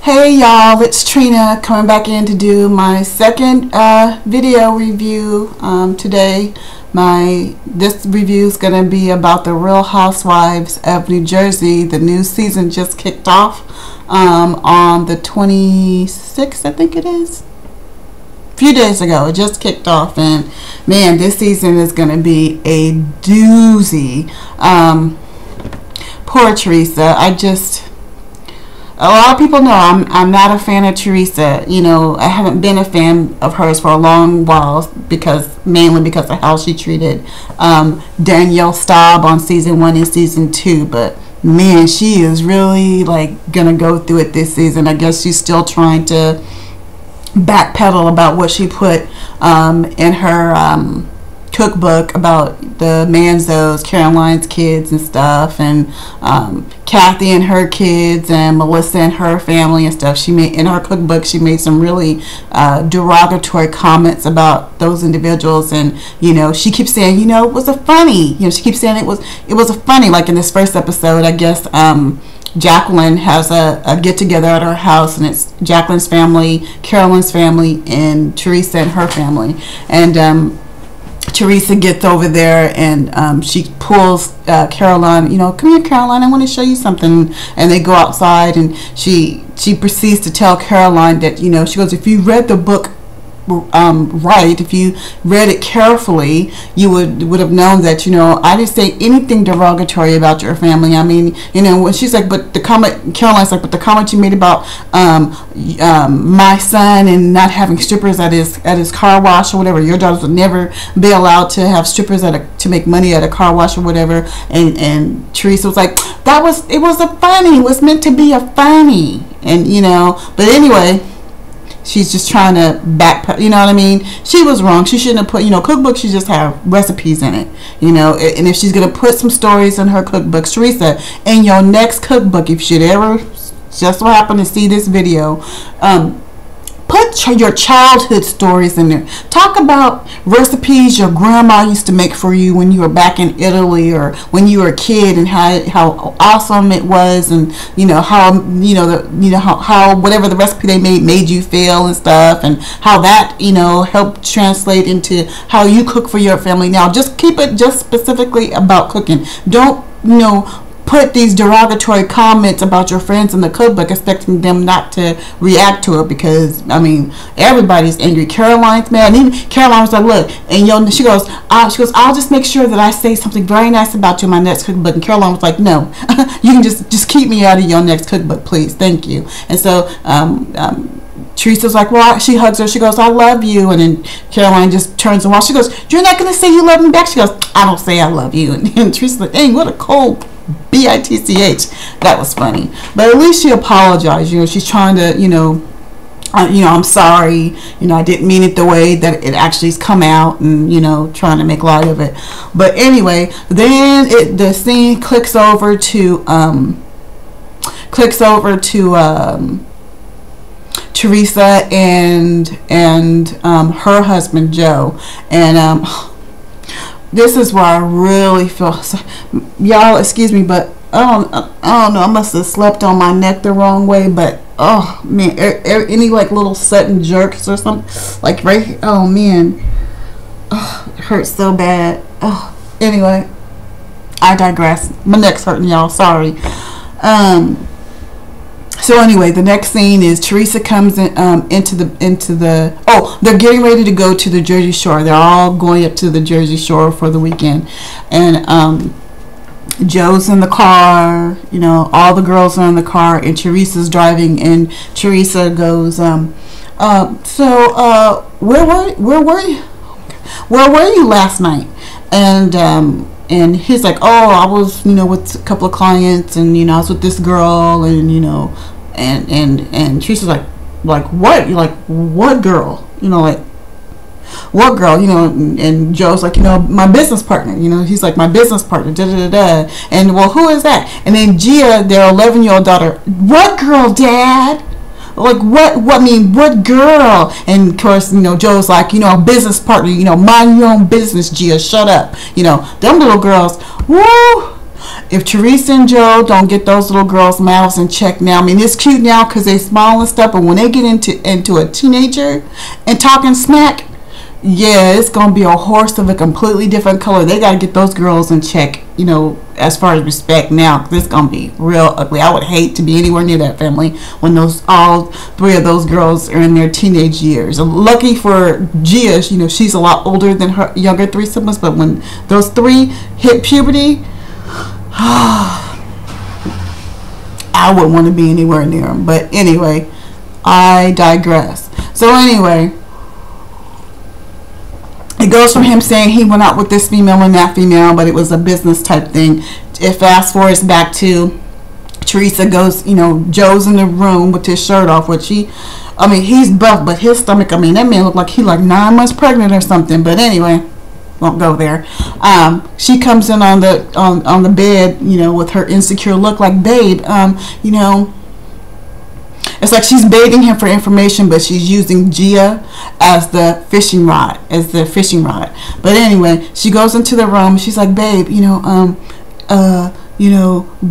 Hey y'all, it's Trina coming back in to do my second video review today. This review is going to be about the Real Housewives of New Jersey. The new season just kicked off on the 26th, I think it is. A few days ago, it just kicked off, and man, this season is going to be a doozy. Poor Teresa. A lot of people know I'm not a fan of Teresa. You know, I haven't been a fan of hers for a long while mainly because of how she treated Danielle Staub on season 1 and season 2. But man, she is really like gonna go through it this season. I guess she's still trying to backpedal about what she put in her cookbook about the Manzos, Caroline's kids and stuff, and Kathy and her kids, and Melissa and her family and stuff. She made in her cookbook, she made some really derogatory comments about those individuals, and you know, she keeps saying, you know, it was a funny, you know, she keeps saying it was a funny, like in this first episode, I guess Jacqueline has a get together at her house, and it's Jacqueline's family, Caroline's family, and Teresa and her family, and Teresa gets over there and she pulls Caroline, you know, come here Caroline, I want to show you something, and they go outside, and she proceeds to tell Caroline that, you know, she goes, if you read the book right, if you read it carefully, you would have known that, you know, I didn't say anything derogatory about your family. I mean, you know, when she's like, but the comment, Caroline's like, but the comment you made about my son and not having strippers at his car wash or whatever, your daughters would never be allowed to have strippers to make money at a car wash or whatever, and Teresa was like, it was a funny, it was meant to be a funny, and you know, but anyway, she's just trying to backpedal, you know what I mean? She was wrong. She shouldn't have put, you know, cookbook should just have recipes in it, you know, and if she's going to put some stories in her cookbook, Teresa, in your next cookbook, if you should ever just so happen to see this video, put your childhood stories in there. Talk about recipes your grandma used to make for you when you were back in Italy, or when you were a kid, and how awesome it was, and you know how how whatever the recipe they made you feel and stuff, and how that, you know, helped translate into how you cook for your family now. Just keep it just specifically about cooking. Don't, you know, put these derogatory comments about your friends in the cookbook expecting them not to react to it, because I mean, everybody's angry. Caroline's mad, and even Caroline was like, look, and she goes, I'll just make sure that I say something very nice about you in my next cookbook. And Caroline was like, no, you can just keep me out of your next cookbook, please, thank you. And so Teresa's like, well, she hugs her, she goes, I love you, and then Caroline just turns around, she goes, you're not gonna say you love me back? She goes, I don't say I love you. And Teresa's like, dang, what a cold bitch. That was funny, but at least she apologized. You know, she's trying to, you know, I'm sorry, you know, I didn't mean it the way that it actually has come out, and you know, trying to make light of it. But anyway, then the scene clicks over to Teresa and her husband Joe, and this is where I really feel, y'all excuse me, but I don't know, I must have slept on my neck the wrong way, but oh man, any like little sudden jerks or something, like right here, oh man, oh, it hurts so bad. Oh, anyway, I digress. My neck's hurting, y'all, sorry. So anyway, the next scene is Teresa comes in, into the oh, they're getting ready to go to the Jersey Shore. They're all going up to the Jersey Shore for the weekend, and Joe's in the car. You know, all the girls are in the car, and Teresa's driving. And Teresa goes, where were you last night? And he's like, oh, I was, you know, with a couple of clients, and you know, I was with this girl, and you know, and Teresa's like what? You're like, what girl? You know, like, what girl? You know, and Joe's like, you know, my business partner. You know, he's like, my business partner. Da da da da. And well, who is that? And then Gia, their 11-year-old daughter, what girl, Dad? Like, what girl? And of course, you know, Joe's like, you know, a business partner, you know, mind your own business, Gia, shut up. You know, them little girls, woo. If Teresa and Joe don't get those little girls' mouths in check now, I mean, it's cute now because they smile and stuff, but when they get into a teenager and talking smack, yeah, it's gonna be a horse of a completely different color. They gotta get those girls in check, you know, as far as respect now, because it's gonna be real ugly. I would hate to be anywhere near that family when all three of those girls are in their teenage years. Lucky for Gia, you know, she's a lot older than her younger three siblings, but when those three hit puberty, I wouldn't want to be anywhere near them. But anyway, I digress. So anyway, it goes from him saying he went out with this female and that female, but it was a business type thing. It fast forwards back to Teresa goes, you know, Joe's in the room with his shirt off, which I mean, he's buff, but his stomach, I mean, that man looked like he like 9 months pregnant or something. But anyway, won't go there. She comes in on the bed, you know, with her insecure look, like, babe, you know, it's like she's begging him for information, but she's using Gia as the fishing rod. But anyway, she goes into the room. She's like, babe, you know,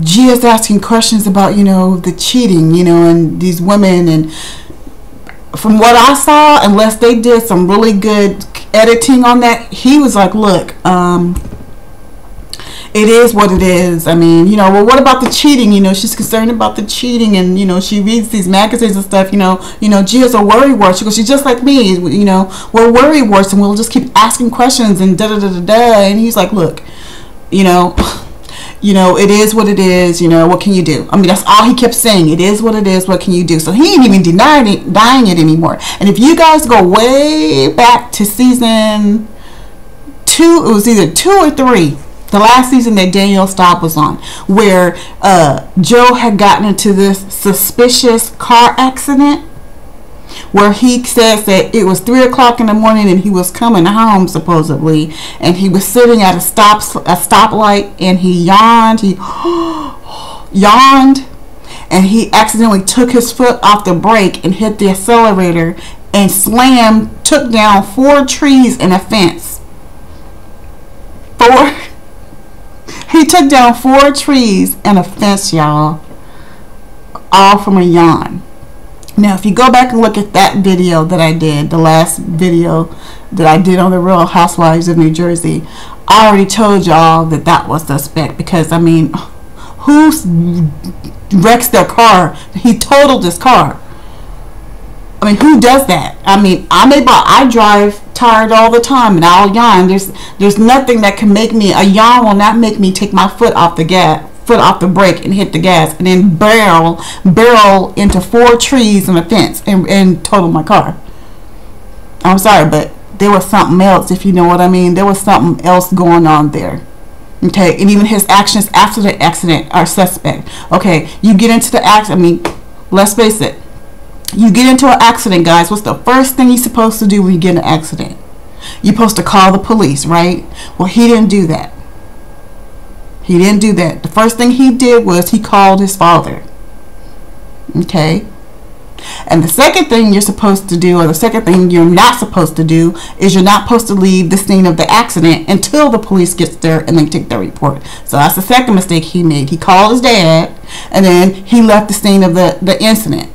Gia's asking questions about, you know, the cheating, you know, and these women. And from what I saw, unless they did some really good editing on that, he was like, look, it is what it is. I mean, you know, well, what about the cheating? You know, she's concerned about the cheating, and, you know, she reads these magazines and stuff, you know, Gia's a worrywart. She goes, she's just like me, you know, we're worrywarts, and we'll just keep asking questions and da-da-da-da-da. And he's like, look, you know, it is what it is, you know, what can you do? I mean, that's all he kept saying. It is what it is, what can you do? So he ain't even denying it anymore. And if you guys go way back to season 2, it was either 2 or 3, the last season that Danielle Staub was on, where Joe had gotten into this suspicious car accident, where he says that it was 3 o'clock in the morning and he was coming home supposedly, and he was sitting at a stoplight, and he yawned, and he accidentally took his foot off the brake and hit the accelerator and took down 4 trees and a fence. He took down 4 trees and a fence, y'all, all from a yawn. Now, if you go back and look at that video that I did, the last video that I did on the Real Housewives of New Jersey, I already told y'all that that was suspect, because, I mean, who wrecks their car? He totaled his car. I mean, who does that? I mean, I drive tired all the time, and I'll yawn. There's nothing that can make me, a yawn will not make me take my foot off the brake and hit the gas and then barrel into 4 trees and a fence and total my car. I'm sorry, but there was something else, if you know what I mean. There was something else going on there. Okay, and even his actions after the accident are suspect. Okay, you get into the accident. I mean, let's face it. You get into an accident, guys. What's the first thing you're supposed to do when you get in an accident? You're supposed to call the police, right? Well, he didn't do that. He didn't do that. The first thing he did was he called his father. Okay? And the second thing you're supposed to do, or the second thing you're not supposed to do, is you're not supposed to leave the scene of the accident until the police gets there and they take their report. So that's the second mistake he made. He called his dad, and then he left the scene of the incident.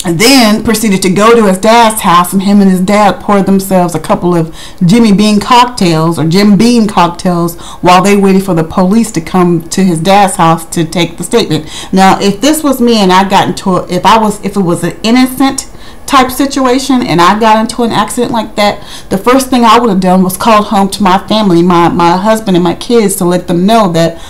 And then proceeded to go to his dad's house, and him and his dad poured themselves a couple of Jim Beam cocktails while they waited for the police to come to his dad's house to take the statement. Now, if this was me and I got into if it was an innocent type situation and I got into an accident like that, the first thing I would have done was called home to my family, my husband and my kids, to let them know that,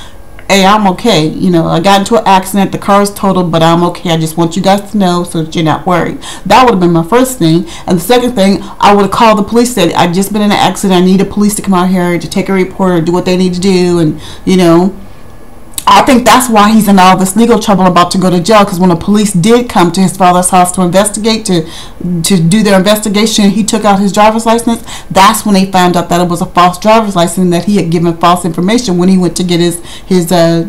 hey, I'm okay. You know, I got into an accident. The car is totaled, but I'm okay. I just want you guys to know so that you're not worried. That would have been my first thing. And the second thing, I would have called the police, said, I've just been in an accident. I need a police to come out here to take a report or do what they need to do. And, you know, I think that's why he's in all this legal trouble about to go to jail, because when the police did come to his father's house to investigate, to do their investigation, he took out his driver's license. That's when they found out that it was a false driver's license, and that he had given false information when he went to get his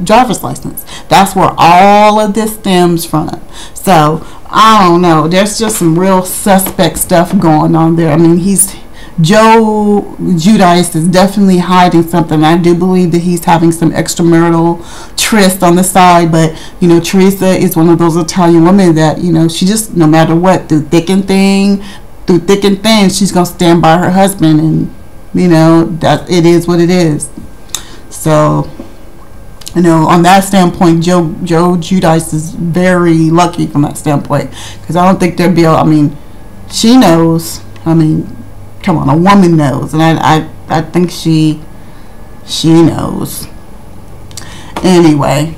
driver's license. That's where all of this stems from. So I don't know, there's just some real suspect stuff going on there. I mean, Joe Giudice is definitely hiding something. I do believe that he's having some extramarital tryst on the side, but Teresa is one of those Italian women that she just, no matter what, through thick and thin, she's gonna stand by her husband, and that it is what it is. So on that standpoint, Joe Giudice is very lucky from that standpoint, because I don't think there'd be she knows. Come on, a woman knows, and I think she knows. Anyway,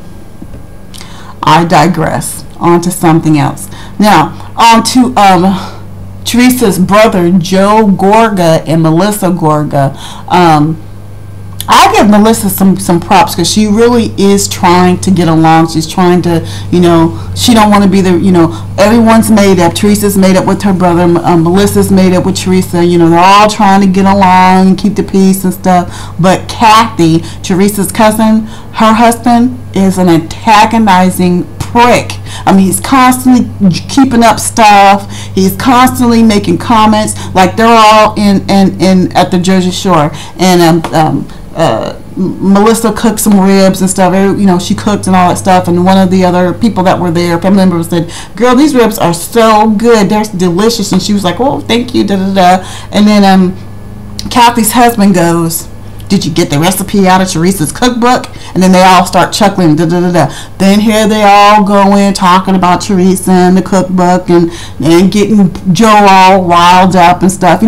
I digress. On to something else. Now, on to Teresa's brother, Joe Gorga and Melissa Gorga. I give Melissa some props, because she really is trying to get along. She's trying to, she don't want to be the, everyone's made up. Teresa's made up with her brother. Melissa's made up with Teresa. They're all trying to get along and keep the peace and stuff. But Kathy, Teresa's cousin, her husband is an antagonizing prick. He's constantly keeping up stuff. He's constantly making comments like they're all in at the Jersey Shore, and Melissa cooked some ribs and stuff. She cooked and all that stuff. And one of the other people that were there, family members, said, "Girl, these ribs are so good. They're delicious." And she was like, "Oh, thank you." Da da da. And then Kathy's husband goes, "Did you get the recipe out of Teresa's cookbook?" And then they all start chuckling. Da da da da. Then here they all go in talking about Teresa and the cookbook, and getting Joe all riled up and stuff.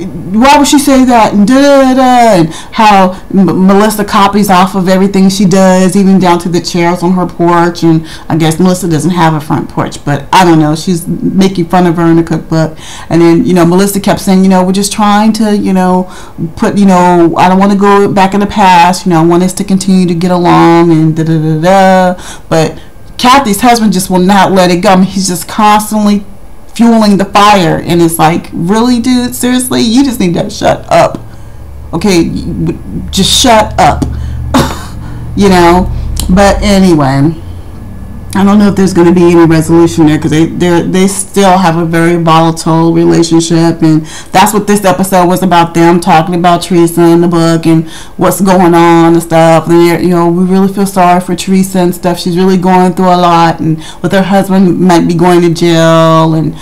Why would she say that? And da da da. And how Melissa copies off of everything she does, even down to the chairs on her porch. And I guess Melissa doesn't have a front porch, but I don't know. She's making fun of her in the cookbook. And then Melissa kept saying, we're just trying to put I don't want to go back in the past. I want us to continue to get along, and da da da da. But Kathy's husband just will not let it go. He's just constantly fueling the fire, and it's like, really, dude, seriously, you just need to shut up. Okay, just shut up. But anyway, I don't know if there's going to be any resolution there, because they still have a very volatile relationship, and that's what this episode was about, them talking about Teresa and the book and what's going on and stuff. And we really feel sorry for Teresa and stuff. She's really going through a lot, and with her husband might be going to jail, and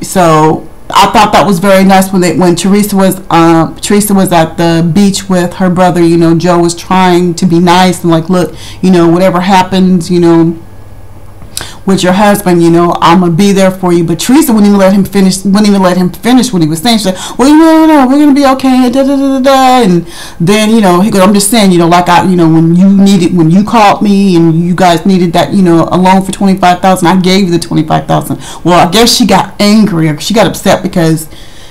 so I thought that was very nice when Teresa was at the beach with her brother. Joe was trying to be nice and like, look, whatever happens, with your husband, I'm gonna be there for you. But Teresa wouldn't even let him finish. What he was saying. She said, "Well, no, we're gonna be okay." Da da da da da. And then he goes, "I'm just saying, like when you called me and you guys needed that, a loan for $25,000, I gave you the $25,000." Well, I guess she got angry, or she got upset because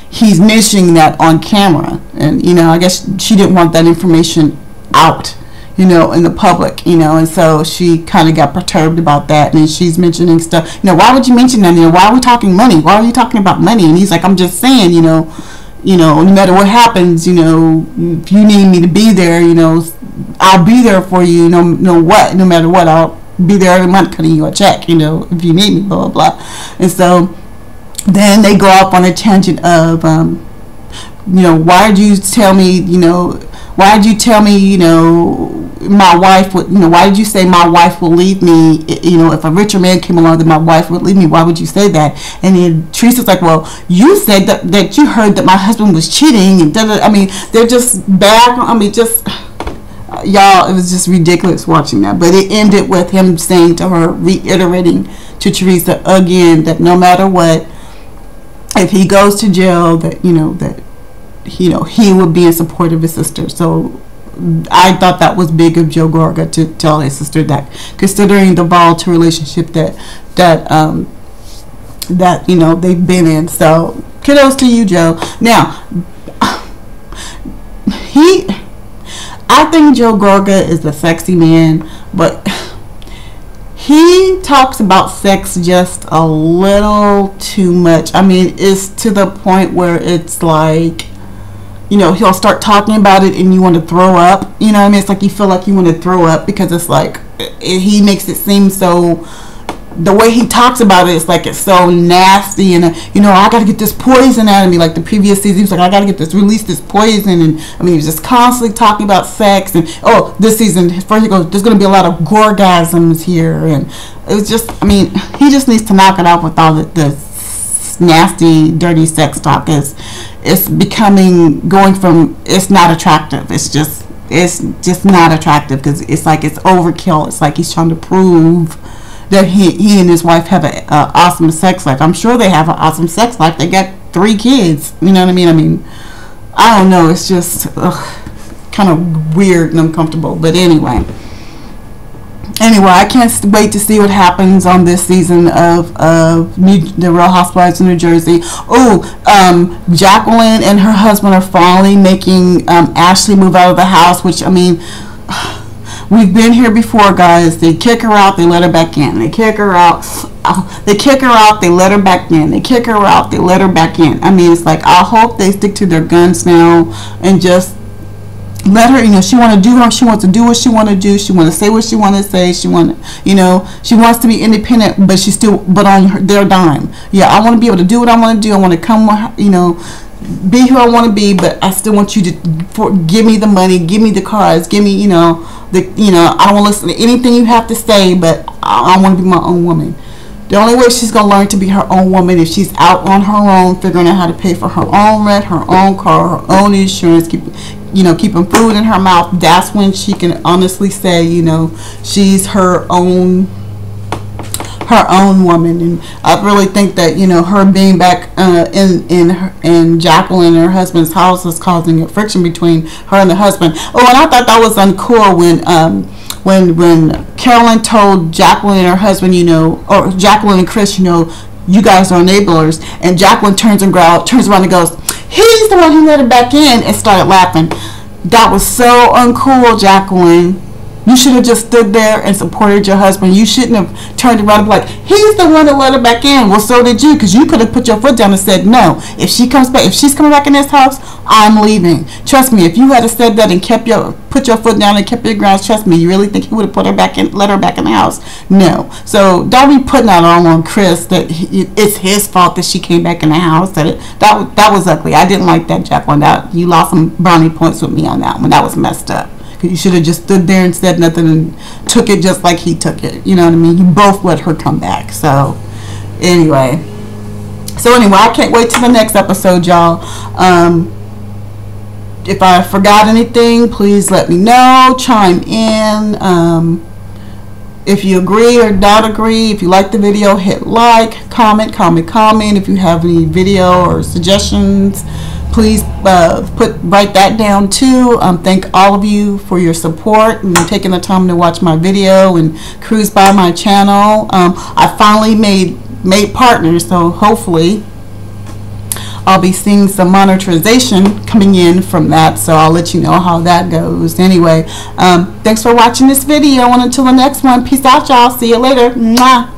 he's mentioning that on camera, and I guess she didn't want that information out, in the public, and so she kind of got perturbed about that, and she's mentioning stuff, why would you mention that? Why are we talking money? Why are you talking about money? And he's like, I'm just saying, no matter what happens, if you need me to be there, I'll be there for you, no matter what, I'll be there every month cutting you a check, if you need me, blah, blah, blah. And so then they go off on a tangent of, why did you tell me, my wife would, why did you say my wife will leave me? If a richer man came along, then my wife would leave me. Why would you say that? And then Teresa's like, well, you said that you heard that my husband was cheating, and they're just bad. Y'all, it was just ridiculous watching that. But it ended with him saying to her, reiterating to Teresa again, that no matter what, if he goes to jail, that he would be in support of his sister. So I thought that was big of Joe Gorga to tell his sister that, considering the volatile relationship that they've been in. So kudos to you, Joe. Now, I think Joe Gorga is a sexy man, but he talks about sex just a little too much. It's to the point where it's like, he'll start talking about it and you want to throw up. It's like you feel like you want to throw up, because it's like he makes it seem so the way he talks about it, it's like it's so nasty, and you know, I gotta get this poison out of me. Like the previous season, he was like, I gotta get this, release this poison, and I mean, he was just constantly talking about sex. And oh, this season, first he goes, there's gonna be a lot of gorgasms here, and it was just, I mean, he just needs to knock it off with all the nasty, dirty sex talk. It's becoming, going from, it's not attractive. It's just not attractive, because it's like it's overkill. It's like he's trying to prove that he and his wife have an awesome sex life. I'm sure they have an awesome sex life. They got 3 kids. You know what I mean? I mean, I don't know. It's just kind of weird and uncomfortable. But anyway, I can't wait to see what happens on this season of the Real Housewives of New Jersey. Oh, Jacqueline and her husband are finally making Ashley move out of the house, which, I mean, we've been here before, guys. They kick her out, they let her back in. They kick her out, they kick her out, they let her back in. They kick her out, they let her back in. I mean, it's like, I hope they stick to their guns now and just let her, you know, she want to do what she wants to do, what she want to do. She want to say what she want to say. She want, you know, she wants to be independent, but she still, but on their dime. Yeah, I want to be able to do what I want to do. I want to come, you know, be who I want to be, but I still want you to give me the money, give me the cars, give me, you know, I don't want to listen to anything you have to say, but I want to be my own woman. The only way she's going to learn to be her own woman if she's out on her own, figuring out how to pay for her own rent, her own car, her own insurance, keeping food in her mouth. That's when she can honestly say, you know, she's her own woman. And I really think that, you know, her being back in Jacqueline and her husband's house is causing a friction between her and the husband. Oh, and I thought that was uncool when Carolyn told Jacqueline and her husband, you know, or Jacqueline and Chris, you know, you guys are enablers, and Jacqueline turns around and goes, he's the one who let her back in, and started laughing. That was so uncool, Jacqueline. You should have just stood there and supported your husband. You shouldn't have turned around and be like, he's the one that let her back in. Well, so did you, because you could have put your foot down and said, no, if she's coming back in this house, I'm leaving. Trust me, if you had said that and put your foot down and kept your grounds, trust me, you really think he would have let her back in the house? No. So don't be putting that all on Chris, that it's his fault that she came back in the house. That was ugly. I didn't like that, Jacqueline. You lost some brownie points with me on that one. That was messed up. You should have just stood there and said nothing and took it just like he took it. You know what I mean? You both let her come back. So anyway, I can't wait till the next episode, y'all. If I forgot anything, please let me know. Chime in. If you agree or not agree, if you like the video, hit like, comment. If you have any video or suggestions, please write that down too. Thank all of you for your support and taking the time to watch my video and cruise by my channel. I finally made partners, so hopefully I'll be seeing some monetization coming in from that, so I'll let you know how that goes. Anyway, thanks for watching this video, and until the next one, peace out, y'all. See you later. Mwah.